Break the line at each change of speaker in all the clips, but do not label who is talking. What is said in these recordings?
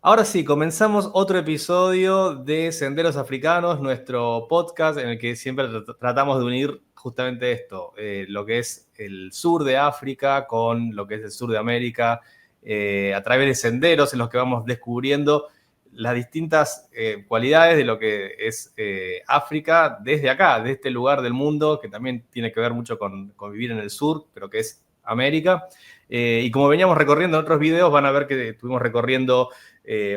Ahora sí, comenzamos otro episodio de Senderos Africanos, nuestro podcast en el que siempre tratamos de unir justamente esto, lo que es el sur de África con lo que es el sur de América, a través de senderos en los que vamos descubriendo las distintas cualidades de lo que es África desde acá, de este lugar del mundo que también tiene que ver mucho con vivir en el sur, pero que es América. Y como veníamos recorriendo en otros videos, van a ver que estuvimos recorriendo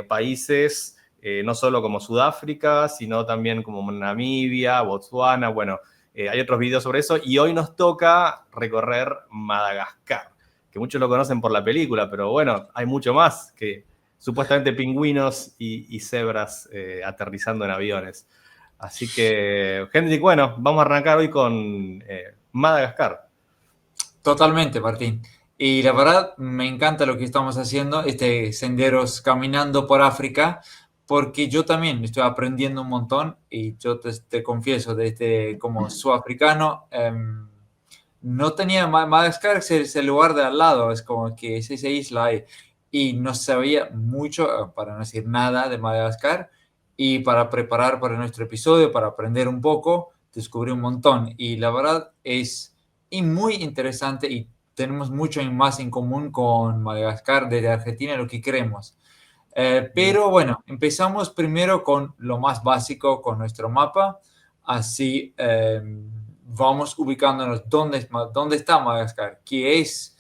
países, no solo como Sudáfrica, sino también como Namibia, Botswana, bueno, hay otros videos sobre eso, y hoy nos toca recorrer Madagascar, que muchos lo conocen por la película, pero bueno, hay mucho más que supuestamente pingüinos y cebras aterrizando en aviones. Así que, Hendrik, bueno, vamos a arrancar hoy con Madagascar.
Totalmente, Martín. Y la verdad, me encanta lo que estamos haciendo, senderos caminando por África, porque yo también estoy aprendiendo un montón y yo te confieso, desde como sudafricano, no tenía Madagascar, es el lugar de al lado, es como que es esa isla ahí. Y no sabía mucho, para no decir nada, de Madagascar. Y para preparar para nuestro episodio, para aprender un poco, descubrí un montón. Y la verdad es muy interesante y tenemos mucho más en común con Madagascar desde Argentina, lo que queremos. Pero bueno, empezamos primero con lo más básico, con nuestro mapa. Así vamos ubicándonos dónde está Madagascar, qué es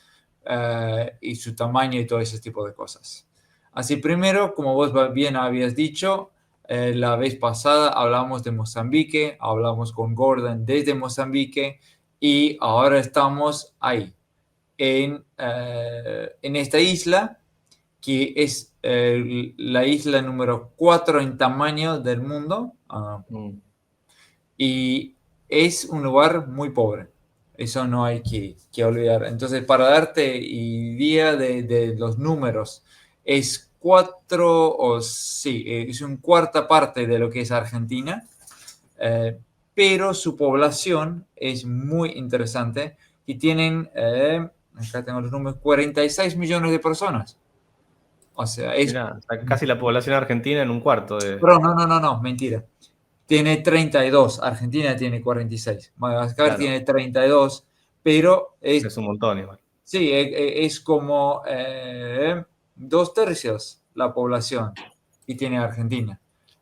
y su tamaño y todo ese tipo de cosas. Así primero, como vos bien habías dicho, la vez pasada hablamos de Mozambique, hablamos con Gordon desde Mozambique y ahora estamos ahí, en esta isla que es la isla número 4 en tamaño del mundo,
Mm.
y es un lugar muy pobre. Eso no hay que olvidar. Entonces, para darte idea de los números, es es una cuarta parte de lo que es Argentina, eh, pero su población es muy interesante y tienen, acá tengo los números, 46 millones de personas. O sea,
Mirá, casi la población argentina en un cuarto de...
Pero no, mentira. Tiene 32. Argentina tiene 46. Madagascar
Claro,
tiene 32. Pero
es un montón igual.
sí, es como dos tercios la población que tiene Argentina.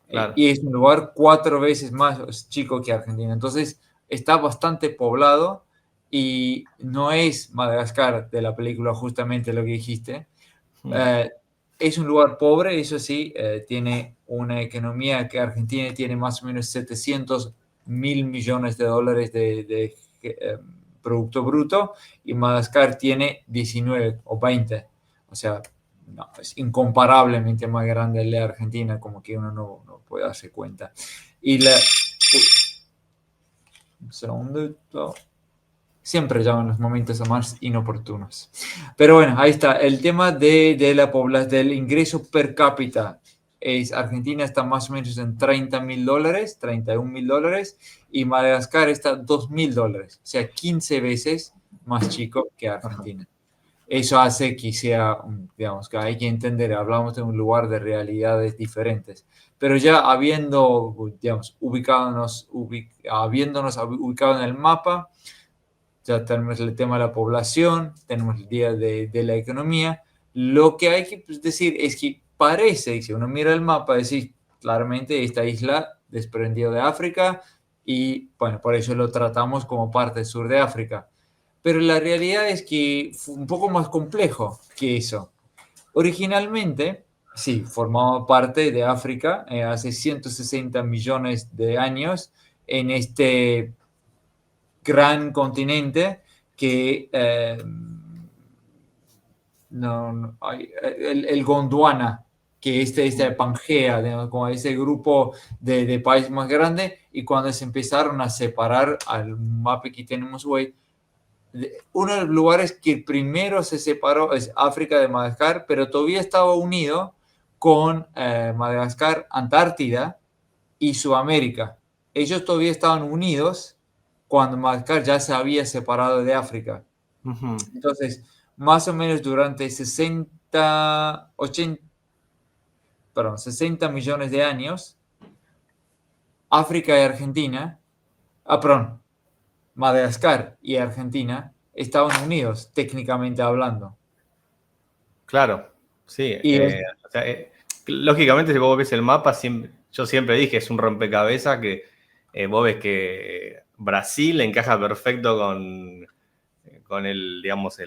Claro.
Y es un lugar 4 veces más chico que Argentina. Entonces está bastante poblado y no es Madagascar de la película justamente lo que dijiste.
Mm.
Eh, es un lugar pobre, eso sí, tiene una economía que Argentina tiene más o menos 700.000 millones de dólares de Producto Bruto y Madagascar tiene 19 o 20. O sea, no, es incomparablemente más grande el de Argentina, como que uno no puede darse cuenta. Y un segundo. Siempre llaman los momentos más inoportunos. Pero bueno, ahí está. El tema de la población, del ingreso per cápita. Argentina está más o menos en $30.000, $31.000, y Madagascar está $2.000, o sea, 15 veces más chico que
Ajá.
Argentina. Eso hace que sea, digamos, que hay que entender, hablamos de un lugar de realidades diferentes. Pero ya habiendo, digamos, habiéndonos ubicado en el mapa, ya tenemos el tema de la población, tenemos el día de la economía. Lo que hay que decir es que parece, si uno mira el mapa, decir claramente esta isla desprendida de África y bueno, por eso lo tratamos como parte del sur de África. Pero la realidad es que fue un poco más complejo que eso. Originalmente, sí, formaba parte de África hace 160 millones de años en este gran continente que el Gondwana, que este
Mm.
Pangea, digamos, como ese grupo de países más grande, y cuando se empezaron a separar al mapa que tenemos hoy, uno de los lugares que primero se separó es África de Madagascar, pero todavía estaba unido con Madagascar, Antártida y Sudamérica. Ellos todavía estaban unidos cuando Madagascar ya se había separado de África.
Ujú.
Entonces, más o menos durante 60, 80, perdón, 60 millones de años, África y Argentina, perdón, Madagascar y Argentina estaban unidos, técnicamente hablando.
Claro, sí.
Y
O sea, lógicamente, si vos ves el mapa, yo siempre dije, es un rompecabezas que vos ves que Brasil encaja perfecto con el, digamos,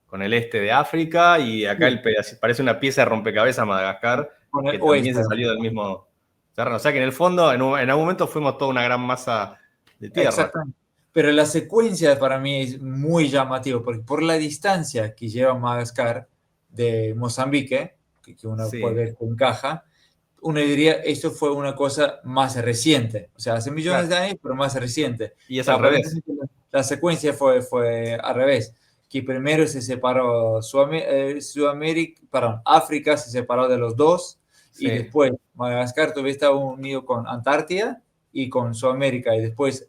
con el este de África, y acá
sí,
parece una pieza de rompecabezas Madagascar,
con el
que también
oeste.
se salió del mismo terreno. O sea que en el fondo, en algún momento fuimos toda una gran masa de tierra.
Exactamente. Pero la secuencia para mí es muy llamativo, porque por la distancia que lleva Madagascar de Mozambique, que uno puede
Sí,
ver que encaja, uno diría esto fue una cosa más reciente, o sea, hace millones
claro.
de años, pero más reciente.
Y es
Pero
al revés.
aparentemente la secuencia fue al revés, que primero se separó Sudamérica, perdón, África se separó de los dos, y
Sí,
después Madagascar todavía estaba unido con Antártida y con Sudamérica, y después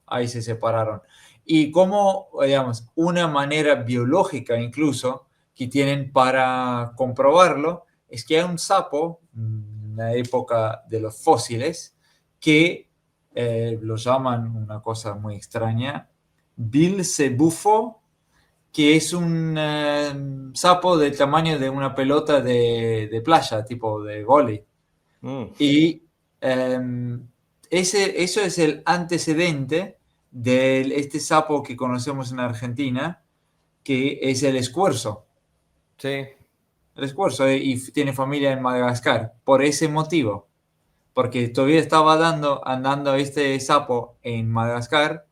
ahí se separaron. Y como, digamos, una manera biológica incluso que tienen para comprobarlo es que hay un sapo, en la época de los fósiles, que lo llaman una cosa muy extraña, Bilsebufo, que es un sapo del tamaño de una pelota de playa, tipo de vóley.
mm,
Y eso es el antecedente de este sapo que conocemos en Argentina, que es el escuerzo.
sí.
El escuerzo y tiene familia en Madagascar. Por ese motivo, porque todavía estaba andando este sapo en Madagascar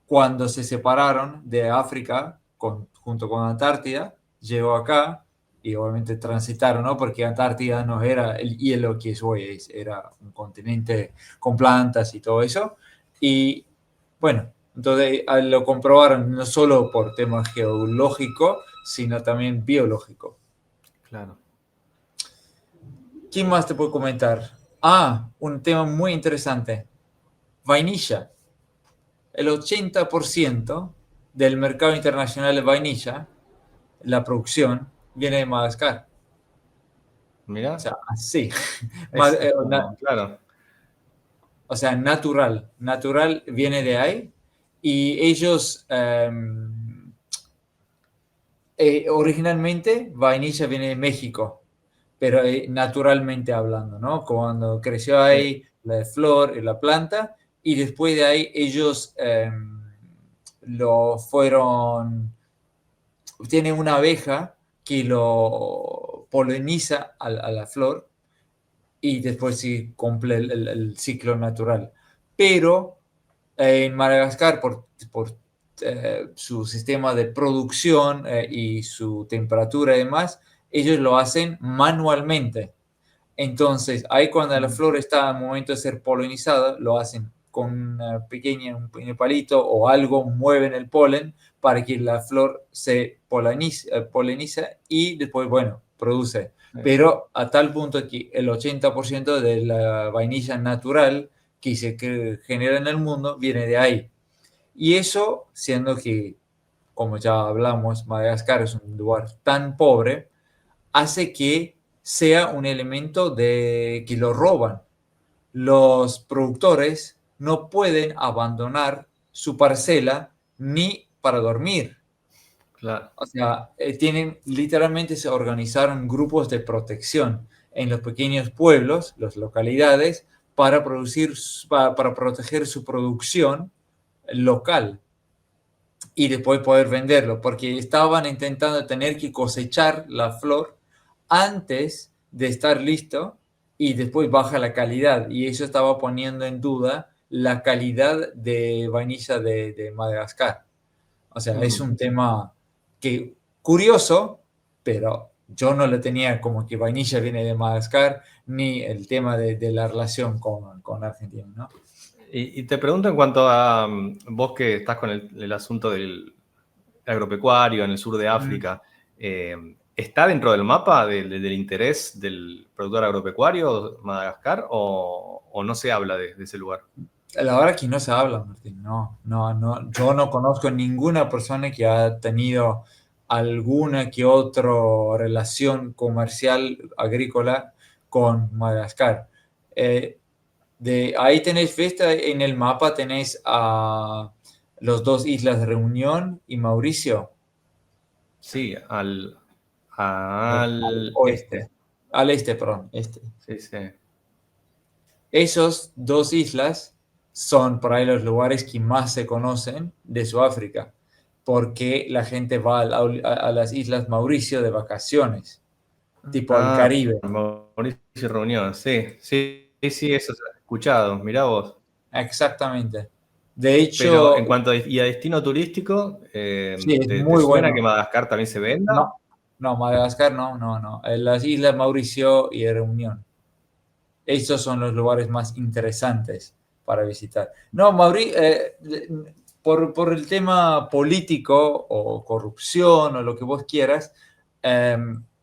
cuando se separaron de África junto con Antártida, llegó acá y obviamente transitaron, ¿no? Porque Antártida no era el hielo que es hoy, era un continente con plantas y todo eso. Y bueno, entonces lo comprobaron no solo por tema geológico, sino también biológico.
Claro.
¿Quién más te puedo comentar? Ah, un tema muy interesante. Vainilla. El 80% del mercado internacional de vainilla, la producción, viene de Madagascar. O
Mira,
sea, así.
es como, claro.
O sea, natural. Natural viene de ahí. Y ellos, originalmente, vainilla viene de México, pero naturalmente hablando, ¿no? Cuando creció
Sí.
ahí la flor y la planta, y después de ahí ellos lo fueron, tiene una abeja que lo poliniza a la flor y después sí cumple el ciclo natural. Pero en Madagascar, por su sistema de producción y su temperatura y demás, ellos lo hacen manualmente. Entonces, ahí cuando la
Mm,
flor está al momento de ser polinizada, lo hacen con un pequeño palito o algo, mueven el polen para que la flor se polinice y después, bueno, produce.
sí.
Pero a tal punto que el 80% de la vainilla natural que se genera en el mundo viene de ahí. Y eso, siendo que, como ya hablamos, Madagascar es un lugar tan pobre, hace que sea un elemento de que lo roban. Los productores no pueden abandonar su parcela ni para dormir.
Claro.
O sea, literalmente se organizaron grupos de protección en los pequeños pueblos, las localidades, para proteger su producción local y después poder venderlo, porque estaban intentando tener que cosechar la flor antes de estar listo y después baja la calidad y eso estaba poniendo en duda la calidad de vainilla de Madagascar. O sea, es
Mm.
un tema que curioso, pero yo no lo tenía como que vainilla viene de Madagascar ni el tema de la relación con Argentina, ¿no?
Y te pregunto en cuanto a vos que estás con el asunto del agropecuario en el sur de
Mm.
África, ¿está dentro del mapa del interés del productor agropecuario Madagascar o no se habla de ese lugar?
La verdad que no se habla, Martín. No, no, no. Yo no conozco ninguna persona que ha tenido alguna que otra relación comercial agrícola con Madagascar. De ahí tenés, vista en el mapa, tenés a los dos islas de Reunión y Mauricio.
Sí,
Al
al
oeste.
este.
Al este, perdón, este.
Sí, sí.
Esos dos islas son por ahí los lugares que más se conocen de Sudáfrica, porque la gente va a las Islas Mauricio de vacaciones, tipo al
Ah,
Caribe.
Mauricio Reunión, sí, sí, sí, sí, eso se ha escuchado, mirá vos.
Exactamente. De
Pero en
hecho,
cuanto a destino turístico,
sí, es
te
muy
suena que
bueno.
Madagascar también se venda?
No, no, Madagascar no, no, no. Las Islas Mauricio y Reunión. Esos son los lugares más interesantes para visitar. No, por el tema político o corrupción o lo que vos quieras, eh,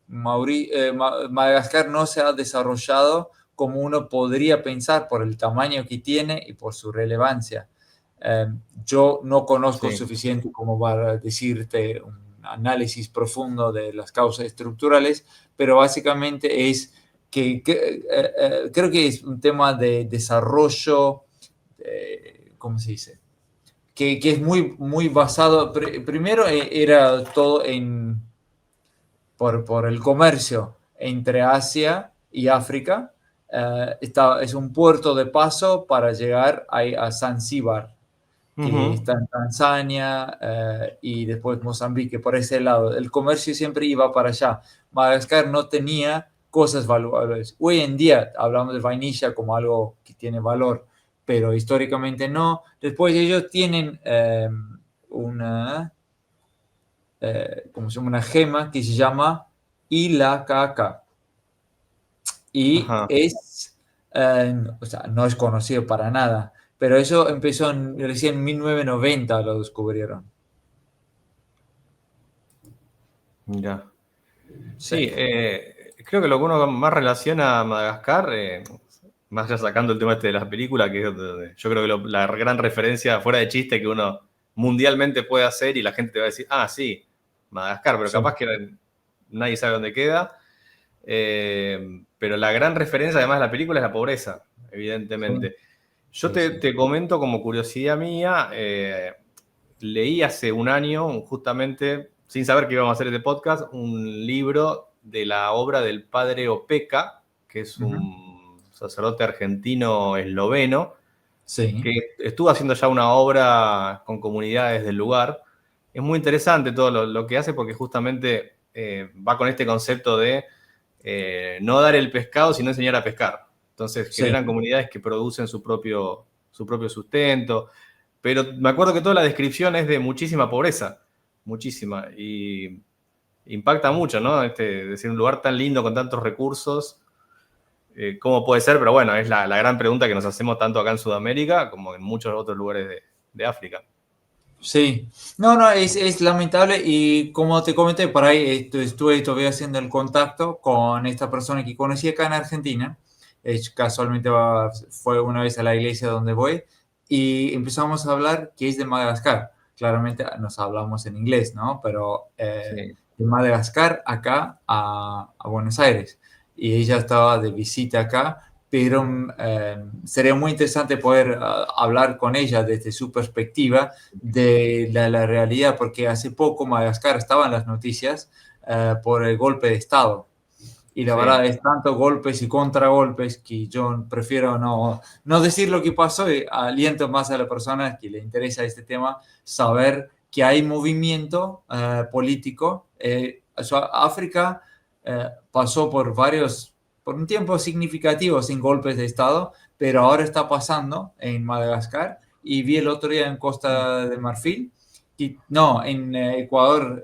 Madagascar no se ha desarrollado como uno podría pensar por el tamaño que tiene y por su relevancia. Eh, yo no conozco
Sí.
suficiente como para decirte un análisis profundo de las causas estructurales, pero básicamente es creo que es un tema de desarrollo, ¿cómo se dice? Que es muy basado, primero era todo por el comercio entre Asia y África. Es un puerto de paso para llegar a Zanzíbar, que
Ujú.
está en Tanzania, y después Mozambique, por ese lado. El comercio siempre iba para allá. Madagascar no tenía cosas valuables. Hoy en día hablamos de vainilla como algo que tiene valor, pero históricamente no. Después ellos tienen una, como se llama, una gema que se llama Ilakaka y
Ajá.
o sea, no es conocido para nada, pero eso empezó recién en 1990 lo descubrieron.
Mira.
Sí,
Sí, creo que lo que uno más relaciona a Madagascar, más allá sacando el tema este de las películas, que es yo creo que la gran referencia fuera de chiste que uno mundialmente puede hacer y la gente te va a decir, ah, sí, Madagascar, pero
sí,
capaz que nadie sabe dónde queda. Pero la gran referencia además de la película es la pobreza,
sí,
evidentemente. Yo
sí, sí.
te comento como curiosidad mía, leí hace un año, justamente, sin saber que íbamos a hacer este podcast, un libro de la obra del padre Opeka, que es
Ujú.
un sacerdote argentino esloveno,
Sí,
que estuvo haciendo ya una obra con comunidades del lugar. Es muy interesante todo lo que hace porque justamente va con este concepto de no dar el pescado, sino enseñar a pescar. Entonces
sí,
generan comunidades que producen su propio sustento. Pero me acuerdo que toda la descripción es de muchísima pobreza, muchísima. Y impacta mucho, ¿no? Decir, un lugar tan lindo con tantos recursos, ¿cómo puede ser? Pero bueno, es la gran pregunta que nos hacemos tanto acá en Sudamérica como en muchos otros lugares de África.
sí. No, no, es lamentable y como te comenté, por ahí estuve todavía haciendo el contacto con esta persona que conocí acá en Argentina. Casualmente fue una vez a la iglesia donde voy y empezamos a hablar que es de Madagascar. Claramente nos hablamos en inglés, ¿no? Pero
Sí,
de Madagascar acá a Buenos Aires. Y ella estaba de visita acá, pero sería muy interesante poder hablar con ella desde su perspectiva de la realidad, porque hace poco Madagascar estaba en las noticias por el golpe de Estado. Y la
sí.
verdad es tanto golpes y contragolpes que yo prefiero no decir lo que pasó y aliento más a la persona que le interesa este tema saber que hay movimiento político. África pasó por un tiempo significativo sin golpes de Estado, pero ahora está pasando en Madagascar y vi el otro día en Costa de Marfil, no, en Ecuador,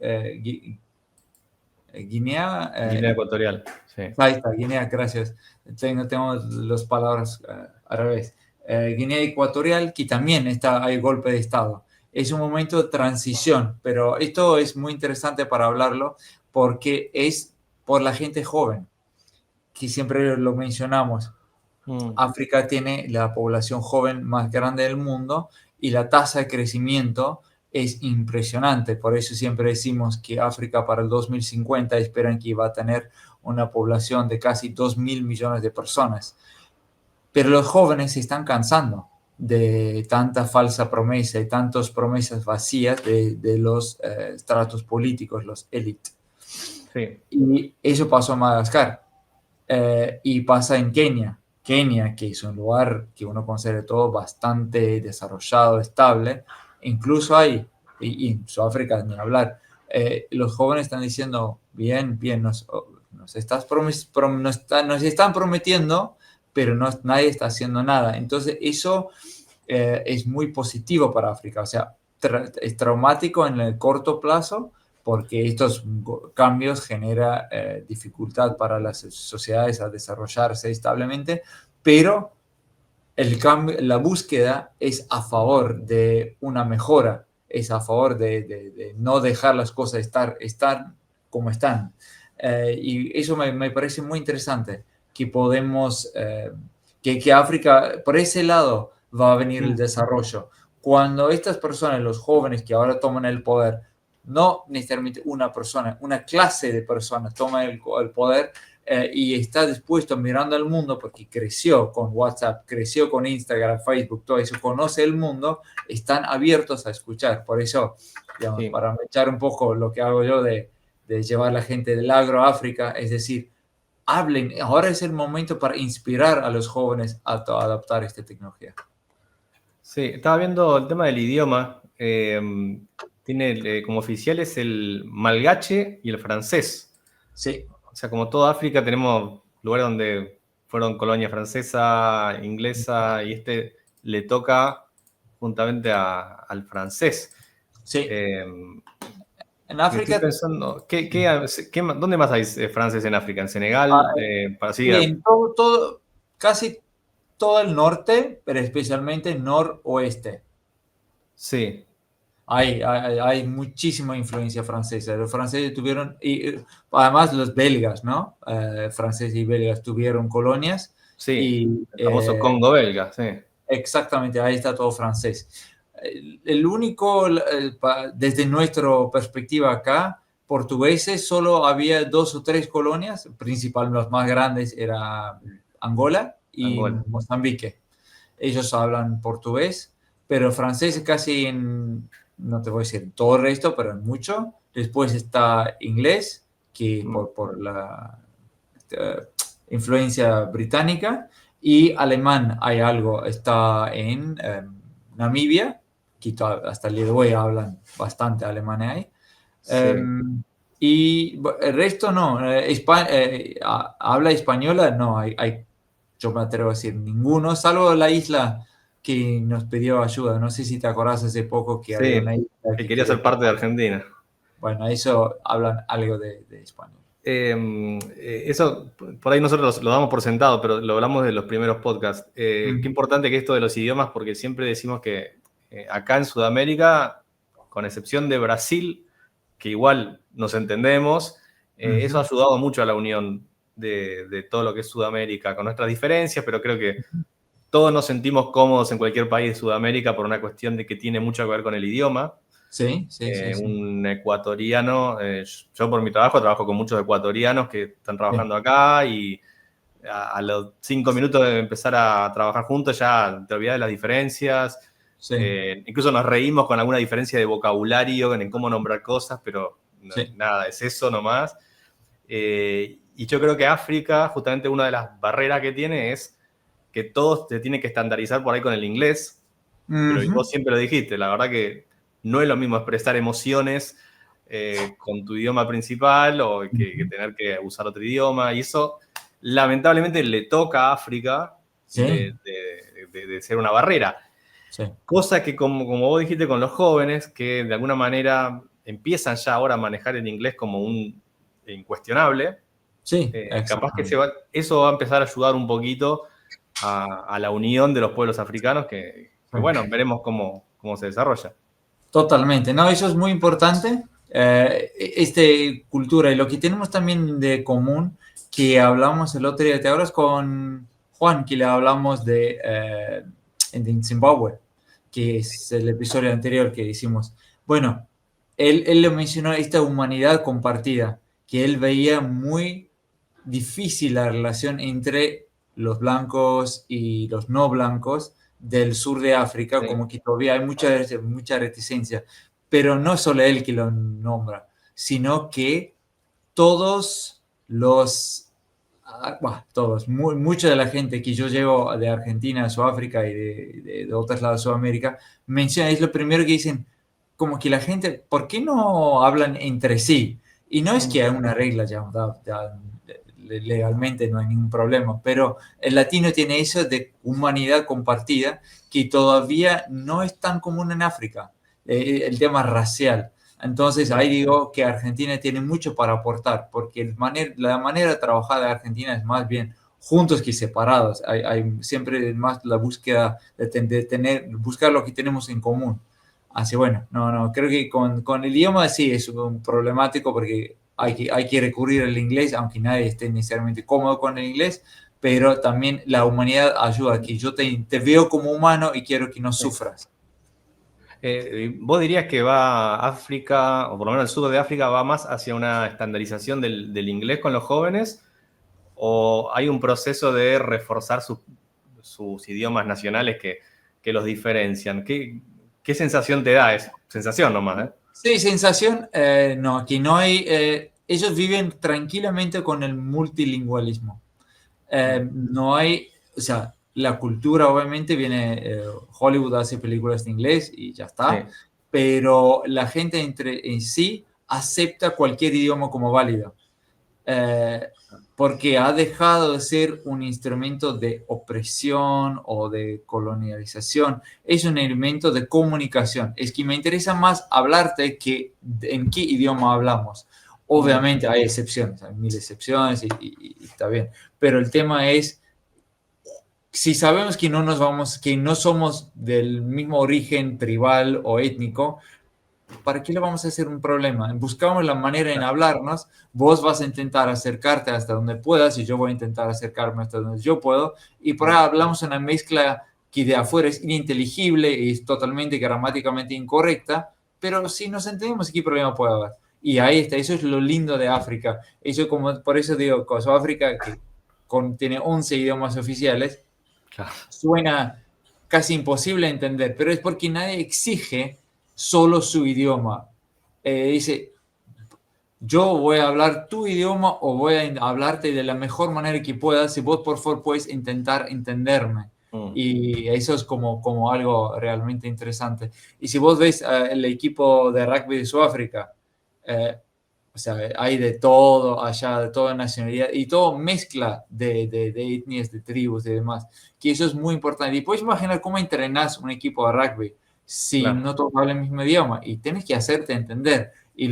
Guinea,
Guinea Ecuatorial, sí.
ahí está, Guinea, gracias. Tengo las palabras al revés. Guinea Ecuatorial, que también hay golpe de Estado. Es un momento de transición, pero esto es muy interesante para hablarlo porque es por la gente joven, que siempre lo mencionamos.
Mm,
África tiene la población joven más grande del mundo y la tasa de crecimiento es impresionante. Por eso siempre decimos que África para el 2050 esperan que va a tener una población de casi 2.000 millones de personas. Pero los jóvenes se están cansando de tanta falsa promesa y tantas promesas vacías de los estratos políticos, los élites.
Sí.
Y eso pasó en Madagascar y pasa en Kenia. Kenia, que es un lugar que uno considera todo bastante desarrollado, estable, incluso hay, y Sudáfrica ni hablar, los jóvenes están diciendo, bien, nos están prometiendo, pero nadie está haciendo nada. Entonces eso es muy positivo para África, o sea, es traumático en el corto plazo, porque estos cambios generan dificultad para las sociedades a desarrollarse establemente, pero el cambio, la búsqueda es a favor de una mejora, es a favor de no dejar las cosas estar como están. Y eso me parece muy interesante, que podemos, que África, por ese lado va a venir el desarrollo. Cuando estas personas, los jóvenes que ahora toman el poder, no necesariamente una persona, una clase de personas toma el poder y está dispuesto mirando al mundo porque creció con WhatsApp, creció con Instagram, Facebook, todo eso, conoce el mundo, están abiertos a escuchar. Por eso, digamos,
Sí.
para echar un poco lo que hago yo de llevar a la gente del agro a África, es decir, hablen, ahora es el momento para inspirar a los jóvenes a adoptar esta tecnología.
Sí, estaba viendo el tema del idioma. Tiene como oficiales el malgache y el francés.
Sí.
O sea, como toda África tenemos lugares donde fueron colonia francesa, inglesa, y le toca juntamente al francés.
Sí.
En
África...
Estoy pensando, ¿dónde más hay francés en África? ¿En Senegal? Para
sí, en casi todo el norte, pero especialmente noroeste.
Sí.
Hay muchísima influencia francesa. Los franceses tuvieron, y además los belgas, ¿no? Franceses y belgas tuvieron colonias.
Sí,
y,
el famoso Congo belga, sí.
Exactamente, ahí está todo francés. El único, desde nuestra perspectiva acá, portugueses, solo había 2 o 3 colonias, principalmente las más grandes era Angola y
Angola.
Mozambique. Ellos hablan portugués, pero francés casi no te voy a decir todo el resto, pero en mucho. Después está inglés, que por la influencia británica, y alemán hay algo, está en Namibia, que hasta el día de hoy hablan bastante alemán ahí.
Sí.
Y el resto no. ¿Habla española? No, yo me atrevo a decir ninguno, salvo la isla que nos pidió ayuda. No sé si te acordás hace poco que había una isla
que quería ser parte de Argentina.
Bueno, eso hablan algo de español.
Eso, por ahí nosotros lo damos por sentado, pero lo hablamos de los primeros podcasts. Qué importante que esto de los idiomas, porque siempre decimos que acá en Sudamérica, con excepción de Brasil, que igual nos entendemos, eso ha ayudado mucho a la unión de todo lo que es Sudamérica, con nuestras diferencias, pero creo que todos nos sentimos cómodos en cualquier país de Sudamérica por una cuestión de que tiene mucho que ver con el idioma.
Sí.
Un ecuatoriano, yo por mi trabajo con muchos ecuatorianos que están trabajando acá y a los 5 minutos de empezar a trabajar juntos ya te olvidas de las diferencias.
Sí.
Incluso nos reímos con alguna diferencia de vocabulario en cómo nombrar cosas, pero nada, es eso nomás. Y yo creo que África, justamente una de las barreras que tiene es que todos se tienen que estandarizar por ahí con el inglés, pero vos siempre lo dijiste, la verdad que no es lo mismo expresar emociones con tu idioma principal o que tener que usar otro idioma, y eso lamentablemente le toca a África de ser una barrera.
Sí.
Cosa que como vos dijiste con los jóvenes, que de alguna manera empiezan ya ahora a manejar el inglés como un incuestionable, capaz que eso va a empezar a ayudar un poquito a la unión de los pueblos africanos, que bueno, veremos cómo se desarrolla.
Totalmente, no, eso es muy importante, cultura, y lo que tenemos también de común, que hablamos el otro día, ¿te acuerdas con Juan, que le hablamos de en Zimbabue, que es el episodio anterior que hicimos? Bueno, él le mencionó esta humanidad compartida, que él veía muy difícil la relación entre los blancos y los no blancos del sur de África,
Sí.
como que todavía hay mucha reticencia. Pero no es solo él que lo nombra, sino que todos los, todos, mucha de la gente que yo llevo de Argentina a Sudáfrica y de otros lados de Sudamérica, menciona, es lo primero que dicen, como que la gente, ¿por qué no hablan entre sí? Y no es
Mm.
que hay una regla legalmente, no hay ningún problema, pero el latino tiene eso de humanidad compartida que todavía no es tan común en África, el tema racial. Entonces ahí digo que Argentina tiene mucho para aportar, porque la manera de trabajar de Argentina es más bien juntos que separados. Hay siempre más la búsqueda de buscar lo que tenemos en común. Así bueno, no, creo que con el idioma sí es un problemático porque hay que recurrir al inglés, aunque nadie esté necesariamente cómodo con el inglés, pero también la humanidad ayuda, que yo te veo como humano y quiero que no
Sí.
sufras.
¿Vos dirías que va África, o por lo menos el sur de África, va más hacia una estandarización del inglés con los jóvenes? ¿O hay un proceso de reforzar sus idiomas nacionales que los diferencian? ¿Qué sensación te da eso? Sensación nomás, ¿eh?
Sí, sensación, no, aquí no hay, ellos viven tranquilamente con el multilingüismo. No hay, o sea, la cultura obviamente viene, Hollywood hace películas en inglés y ya
Sí.
está, pero la gente en sí acepta cualquier idioma como válido. Eh, Porque ha dejado de ser un instrumento de opresión o de colonialización, es un elemento de comunicación. Es que me interesa más hablarte que en qué idioma hablamos. Obviamente hay excepciones, hay mil excepciones y está bien, pero el tema es, si sabemos que no nos vamos, que no somos del mismo origen tribal o étnico, ¿para qué le vamos a hacer un problema? Buscamos la manera en hablarnos, vos vas a intentar acercarte hasta donde puedas y yo voy a intentar acercarme hasta donde yo puedo y por ahí hablamos una mezcla que de afuera es ininteligible y es totalmente gramáticamente incorrecta, pero si nos entendemos, ¿qué problema puede haber? Y ahí está, eso es lo lindo de África. Eso como, por eso digo, África, que tiene 11 idiomas oficiales,
Claro.
suena casi imposible de entender, pero es porque nadie exige solo su idioma. Dice, yo voy a hablar tu idioma o voy a hablarte de la mejor manera que puedas, y vos por favor puedes intentar entenderme.
Mm.
Y eso es como algo realmente interesante. Y si vos ves el equipo de rugby de Sudáfrica, eh, o sea, hay de todo allá, de toda nacionalidad y todo mezcla de etnias, de tribus y demás, que eso es muy importante. Y puedes imaginar cómo entrenas un equipo de rugby si
Claro.
no todos hablan el mismo idioma y tienes que hacerte entender. Y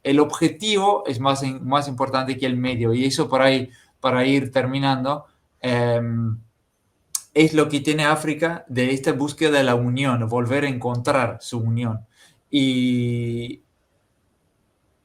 el objetivo es más importante que el medio. Y eso por ahí, para ir terminando, eh, es lo que tiene África de esta búsqueda de la unión, volver a encontrar su unión. Y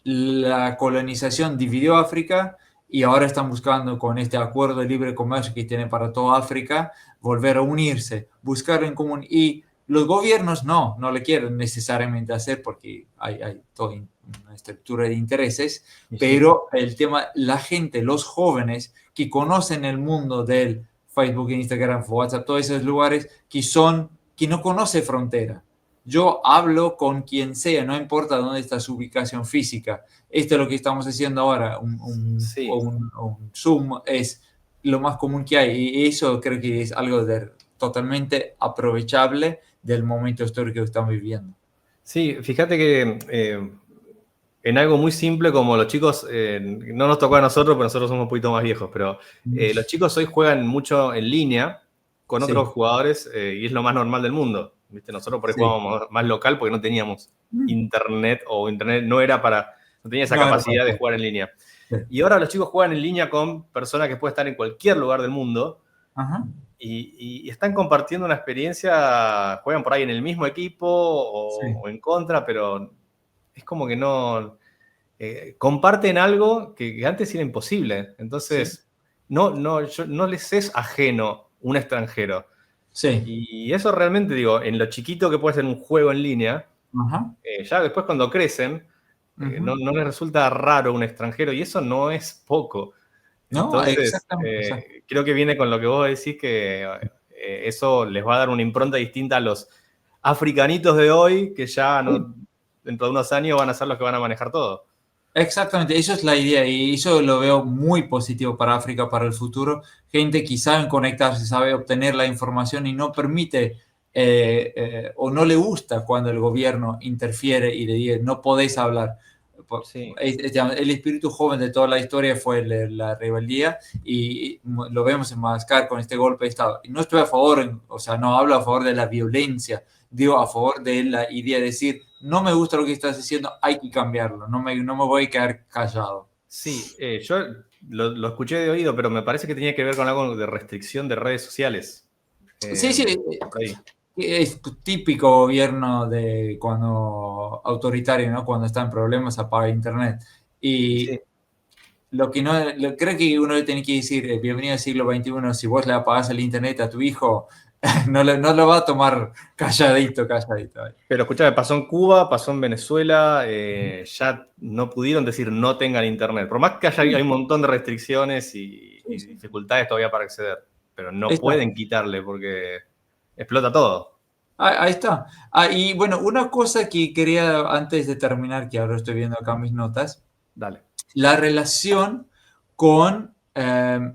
la colonización dividió África y ahora están buscando con este acuerdo de libre comercio que tiene para toda África volver a unirse, buscar en común. Y los gobiernos no le quieren necesariamente hacer porque hay toda una estructura de intereses,
Y sí.
pero el tema, la gente, los jóvenes que conocen el mundo del Facebook, Instagram, WhatsApp, todos esos lugares que no conoce frontera. Yo hablo con quien sea, no importa dónde está su ubicación física. Esto es lo que estamos haciendo ahora.
Sí.
Un Zoom es lo más común que hay y eso creo que es algo totalmente aprovechable del momento histórico que estamos viviendo.
Sí, fíjate que en algo muy simple como los chicos, no nos tocó a nosotros, porque nosotros somos un poquito más viejos, pero los chicos hoy juegan mucho en línea con otros
Sí,
jugadores y es lo más normal del mundo. ¿Viste? Nosotros por ahí
sí.
jugábamos más local porque no teníamos internet o internet no tenía esa
No era
capacidad de
fácil.
jugar en línea.
Sí.
Y ahora los chicos juegan en línea con personas que pueden estar en cualquier lugar del mundo
Ajá.
y están compartiendo una experiencia, juegan por ahí en el mismo equipo
Sí,
o en contra, pero es como que no comparten algo que antes era imposible.
sí,
Entonces, no les es ajeno un extranjero.
sí,
Y eso realmente, digo, en lo chiquito que puede ser un juego en línea,
Ajá.
Ya después cuando crecen,
Ujú.
no les resulta raro un extranjero y eso no es poco.
No,
Entonces,
exactamente. O sea,
creo que viene con lo que vos decís, que eso les va a dar una impronta distinta a los africanitos de hoy, que ya no, dentro de unos años van a ser los que van a manejar todo.
exactamente, eso es la idea y eso lo veo muy positivo para África, para el futuro. Gente que sabe conectarse, sabe obtener la información y no permite o no le gusta cuando el gobierno interfiere y le dice no podéis hablar.
Sí,
El espíritu joven de toda la historia fue la rebeldía y lo vemos en Madagascar con este golpe de Estado. Y no estoy a favor, o sea, no hablo a favor de la violencia, digo a favor de la idea de decir, no me gusta lo que estás diciendo, hay que cambiarlo, no me voy a quedar callado.
sí, yo lo escuché de oído, pero me parece que tenía que ver con algo de restricción de redes sociales.
Sí, sí,
Por ahí.
es típico gobierno de cuando autoritario, ¿no? Cuando está en problemas apaga internet. Y
Sí,
lo que no, creo que uno le tiene que decir, bienvenido al siglo XXI, si vos le apagás el internet a tu hijo, no lo va a tomar calladito, calladito.
pero escuchame, pasó en Cuba, pasó en Venezuela, ya no pudieron decir no tengan internet. Por más que hay un montón de restricciones
Sí,
y
sí.
dificultades todavía para acceder, pero no
Está.
pueden quitarle porque explota todo.
Ahí está. Y bueno, una cosa que quería antes de terminar, que ahora estoy viendo acá mis notas,
Dale.
la relación con eh,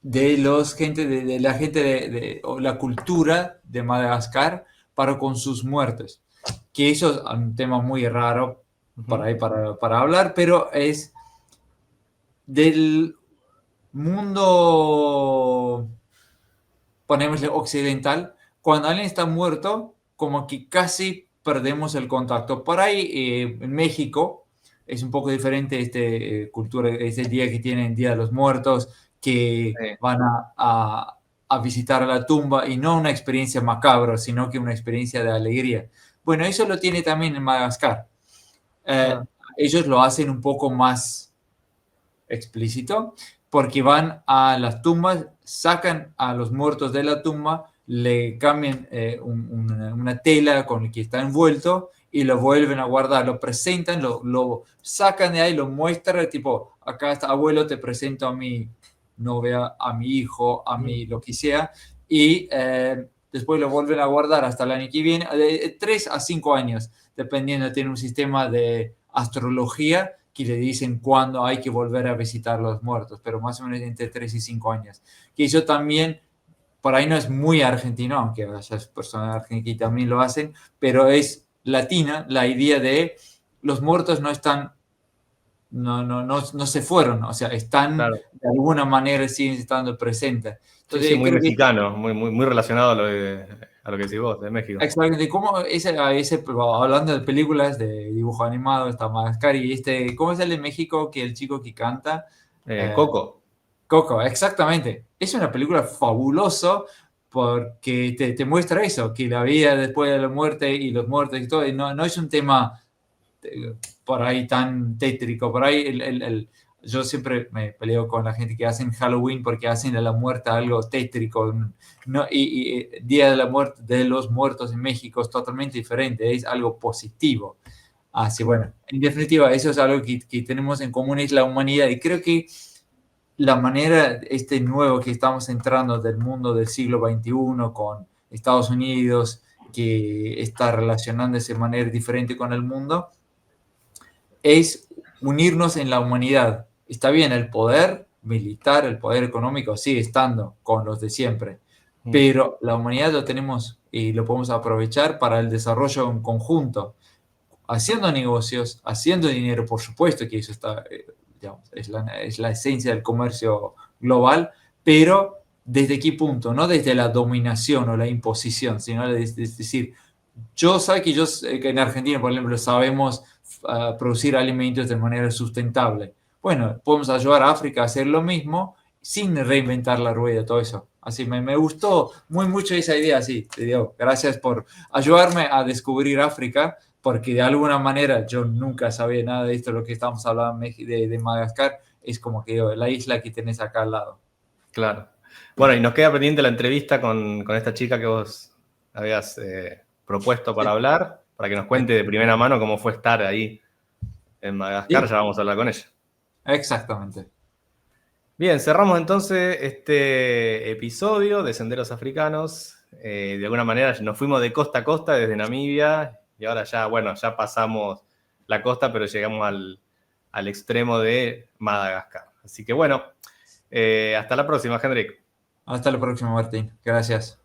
de los gente de la gente o la cultura de Madagascar para con sus muertes. Que eso es un tema muy raro
Ujú.
para hablar, pero es del mundo, ponémosle occidental, cuando alguien está muerto, como que casi perdemos el contacto. Por ahí, en México, es un poco diferente cultura, este día que tienen Día de los Muertos, que
Sí,
van a visitar la tumba y no una experiencia macabra, sino que una experiencia de alegría. Bueno, eso lo tiene también en Madagascar. Eh,
ah,
Ellos lo hacen un poco más explícito, porque van a las tumbas, sacan a los muertos de la tumba, le cambian una tela con la que está envuelto y lo vuelven a guardar, lo presentan, lo sacan de ahí, lo muestran, tipo, acá está abuelo, te presento a mi novia, a mi hijo, a
mm,
mi lo que sea, y después lo vuelven a guardar hasta el año que viene, de 3 a 5 años, dependiendo, tiene un sistema de astrología que le dicen cuándo hay que volver a visitar los muertos, pero más o menos entre 3 y 5 años. Que eso también, por ahí no es muy argentino, aunque haya personas argentinas que también lo hacen, pero es latina la idea de los muertos no están, no se fueron, o sea, están
claro.
de alguna manera siguen estando presentes.
Sí, sí,
Entonces,
muy
creo que
mexicano, muy relacionado a lo que decís vos, de México.
exactamente, como hablando de películas de dibujo animado, está Madagascar y ¿cómo es el de México que el chico que canta? Eh,
Coco.
Coco, exactamente. Es una película fabulosa porque te muestra eso, que la vida después de la muerte y los muertos y todo, y no es un tema por ahí tan tétrico. Por ahí yo siempre me peleo con la gente que hacen Halloween porque hacen de la muerte algo tétrico. No, Día de la Muerte de los Muertos en México es totalmente diferente, es algo positivo. Así
Claro.
bueno, en definitiva, eso es algo que tenemos en común, es la humanidad. Y creo que la manera, nuevo que estamos entrando del mundo del siglo XXI con Estados Unidos, que está relacionándose de manera diferente con el mundo, es unirnos en la humanidad. Está bien, el poder militar, el poder económico sigue estando con los de siempre,
Mm,
pero la humanidad lo tenemos y lo podemos aprovechar para el desarrollo en conjunto, haciendo negocios, haciendo dinero, por supuesto que eso está, digamos, es la esencia del comercio global, pero ¿desde qué punto? No desde la dominación o la imposición, sino es decir, yo sé que, que en Argentina, por ejemplo, sabemos producir alimentos de manera sustentable. Bueno, podemos ayudar a África a hacer lo mismo sin reinventar la rueda, todo eso. Así me gustó muy mucho esa idea, así, te digo, gracias por ayudarme a descubrir África, porque de alguna manera yo nunca sabía nada de esto, lo que estamos hablando de Madagascar, es como que la isla que tenés acá al lado.
claro. Bueno, y nos queda pendiente la entrevista con esta chica que vos habías propuesto para hablar, para que nos cuente de primera mano cómo fue estar ahí en Madagascar.
Sí,
Ya vamos a hablar con ella.
exactamente.
Bien, cerramos entonces este episodio de Senderos Africanos. De alguna manera nos fuimos de costa a costa desde Namibia y ahora ya, bueno, ya pasamos la costa, pero llegamos al extremo de Madagascar. Así que bueno, hasta la próxima, Hendrik.
Hasta la próxima, Martín. Gracias.